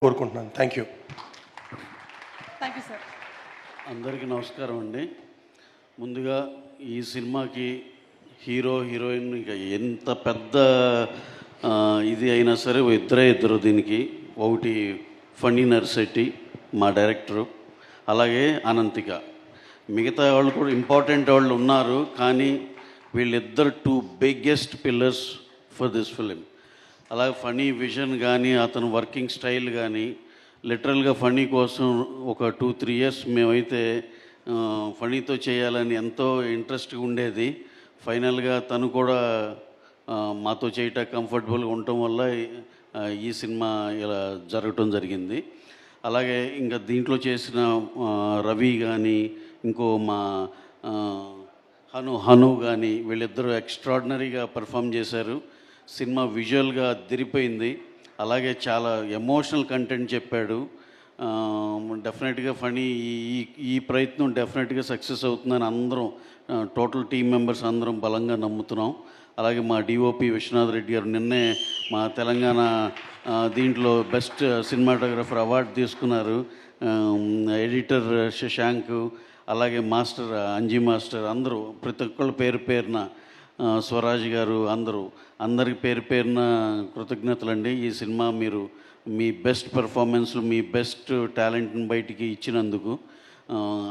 కోరుకుంటున్నాను. Thank you sir. అందరికీ నమస్కారం అండి. ముందుగా ఈ సినిమాకి హీరో హీరోయిన్ ఇక ఎంత పెద్ద ఇది అయినా సరే ఇద్దరు దీనికి. ఒకటి ఫణి నర్శెట్టి మా డైరెక్టరు, అలాగే అనంతిక. మిగతా వాళ్ళు కూడా ఇంపార్టెంట్ వాళ్ళు ఉన్నారు, కానీ వీళ్ళిద్దరు two biggest pillars for this film. అలాగే ఫణి విజన్ కానీ అతను వర్కింగ్ స్టైల్ కానీ లిటరల్గా ఫణి కోసం ఒక 2-3 ఇయర్స్ మేమైతే ఫణితో చేయాలని ఎంతో ఇంట్రెస్ట్గా ఉండేది. ఫైనల్గా తను కూడా మాతో చేయటం కంఫర్టబుల్గా ఉండటం వల్ల ఈ సినిమా ఇలా జరగటం జరిగింది. అలాగే ఇంకా దీంట్లో చేసిన రవి కానీ ఇంకో మా హను కానీ వీళ్ళిద్దరూ ఎక్స్ట్రాడినరీగా పర్ఫామ్ చేశారు. సినిమా విజువల్గా అదిరిపోయింది. అలాగే చాలా ఎమోషనల్ కంటెంట్ చెప్పాడు. డెఫినెట్గా ఫణి ఈ ప్రయత్నం డెఫినెట్గా సక్సెస్ అవుతుందని అందరం టోటల్ టీం మెంబర్స్ అందరం బలంగా నమ్ముతున్నాం. అలాగే మా డిఓపి విశ్వనాథ్ రెడ్డి గారు నిన్నే మా తెలంగాణ దీంట్లో బెస్ట్ సినిమాటోగ్రఫర్ అవార్డు తీసుకున్నారు. ఎడిటర్ శశాంక్, అలాగే మాస్టర్ అంజీ మాస్టర్, అందరూ ప్రతి ఒక్కళ్ళు పేరు పేరున, స్వరాజ్ గారు, అందరికి పేరు పేరున కృతజ్ఞతలండి. ఈ సినిమా మీరు మీ బెస్ట్ పెర్ఫార్మెన్స్లు, మీ బెస్ట్ టాలెంట్ని బయటికి ఇచ్చినందుకు.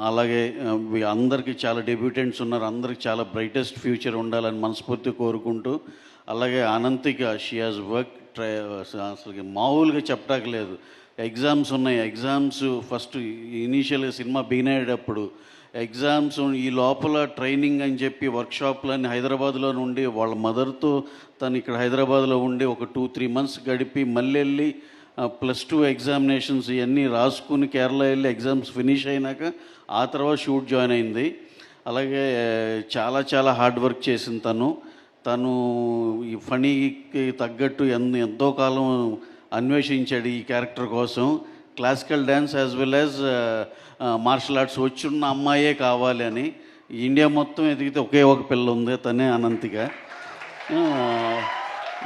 అలాగే అందరికీ చాలా డెబ్యూటెంట్స్ ఉన్నారు, అందరికి చాలా బ్రైటెస్ట్ ఫ్యూచర్ ఉండాలని మనస్ఫూర్తిగా కోరుకుంటూ, అలాగే అనంతిక షీ హాజ్ వర్క్ అసలు మామూలుగా చెప్పడానికి ఎగ్జామ్స్ ఉన్నాయి. ఎగ్జామ్స్ ఫస్ట్ ఇనీషియల్గా సినిమా బిగిన్ అయ్యేటప్పుడు ఎగ్జామ్స్ ఈ లోపల ట్రైనింగ్ అని చెప్పి వర్క్షాప్లన్నీ హైదరాబాద్లో నుండి వాళ్ళ మదర్తో తను ఇక్కడ హైదరాబాద్లో ఉండి ఒక 2-3 మంత్స్ గడిపి మళ్ళీ వెళ్ళి +2 ఎగ్జామినేషన్స్ ఇవన్నీ రాసుకుని కేరళ వెళ్ళి ఎగ్జామ్స్ ఫినిష్ అయినాక ఆ తర్వాత షూట్ జాయిన్ అయింది. అలాగే చాలా చాలా హార్డ్ వర్క్ చేసింది తను ఈ ఫణికి తగ్గట్టు ఎంతో కాలం అన్వేషించాడు ఈ క్యారెక్టర్ కోసం. Classical dance as well as martial arts వచ్చున్న అమ్మాయే కావాలి అని. ఇండియా మొత్తం ఎదిగితే ఒకే ఒక పిల్ల ఉంది, తనే అనంతిక.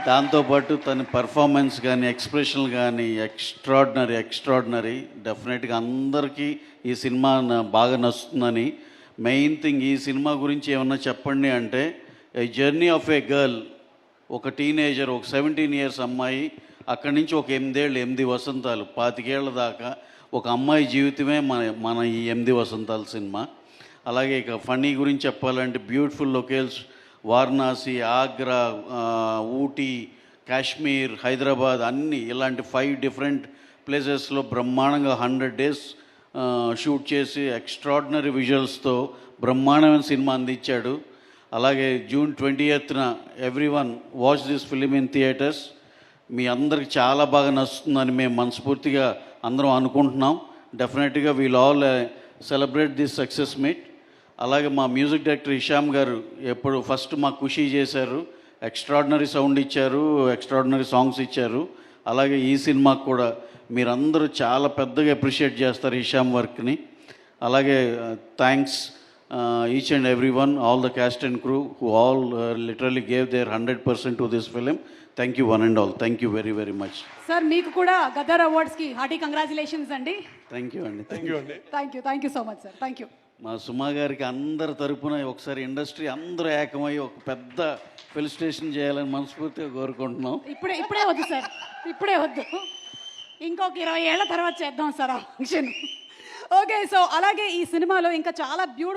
దాంతోపాటు తన పర్ఫార్మెన్స్ కానీ ఎక్స్ప్రెషన్ కానీ ఎక్స్ట్రాడినరీ. డెఫినెట్గా అందరికీ ఈ సినిమా బాగా నచ్చుతుందని. మెయిన్ థింగ్, ఈ సినిమా గురించి ఏమన్నా చెప్పండి అంటే, ఏ జర్నీ ఆఫ్ ఏ గర్ల్, ఒక టీనేజర్, ఒక 17 ఇయర్స్ అమ్మాయి, అక్కడి నుంచి ఒక 8 వసంతాలు, 25 ఏళ్ళ దాకా ఒక అమ్మాయి జీవితమే మన ఈ 8 వసంతాల సినిమా. అలాగే ఇక ఫణి గురించి చెప్పాలంటే బ్యూటిఫుల్ లొకేల్స్, వారణాసి, ఆగ్రా, ఊటీ, కాశ్మీర్, హైదరాబాద్, అన్నీ ఇలాంటి 5 డిఫరెంట్ ప్లేసెస్లో బ్రహ్మాండంగా 100 days షూట్ చేసి ఎక్స్ట్రాడినరీ విజువల్స్తో బ్రహ్మాండమైన సినిమా అందించాడు. అలాగే June 20th everyone watch this film in theatres. మీ అందరికి చాలా బాగా నచ్చుతుందని మేము మనస్ఫూర్తిగా అందరం అనుకుంటున్నాం. డెఫినెట్గా we'll all celebrate this success meet. అలాగే మా మ్యూజిక్ డైరెక్టర్ హిషామ్ గారు ఎప్పుడు ఫస్ట్ మా ఖుషి చేశారు, ఎక్స్ట్రాడినరీ సౌండ్ ఇచ్చారు, ఎక్స్ట్రాడినరీ సాంగ్స్ ఇచ్చారు. అలాగే ఈ సినిమాకు కూడా మీరందరూ చాలా పెద్దగా అప్రిషియేట్ చేస్తారు హిషామ్ వర్క్ని. అలాగే thanks each and every one, all the cast and crew who all literally gave there 100% to this film. Thank you one and all. Thank you very very much. Sir మీకు కూడా Gaddar అవార్డ్స్కి hearty congratulations అండి. Thank you అండి. Thank you so much sir. Thank you. మా సుమా గారికి అందరి తరపున ఒకసారి industry అందరూ ఏకమై ఒక పెద్ద ఫెలిసిటేషన్ చేయాలని మనస్ఫూర్తిగా కోరుకుంటున్నాం. ఇప్పుడే వద్దు సార్, ఇప్పుడే వద్దు, ఇంకొక 20 ఏళ్ల తర్వాత చేద్దాం సార్ ఆ ఫంక్షన్. ఓకే, సో అలాగే ఈ సినిమాలో ఇంకా చాలా బ్యూటిఫుల్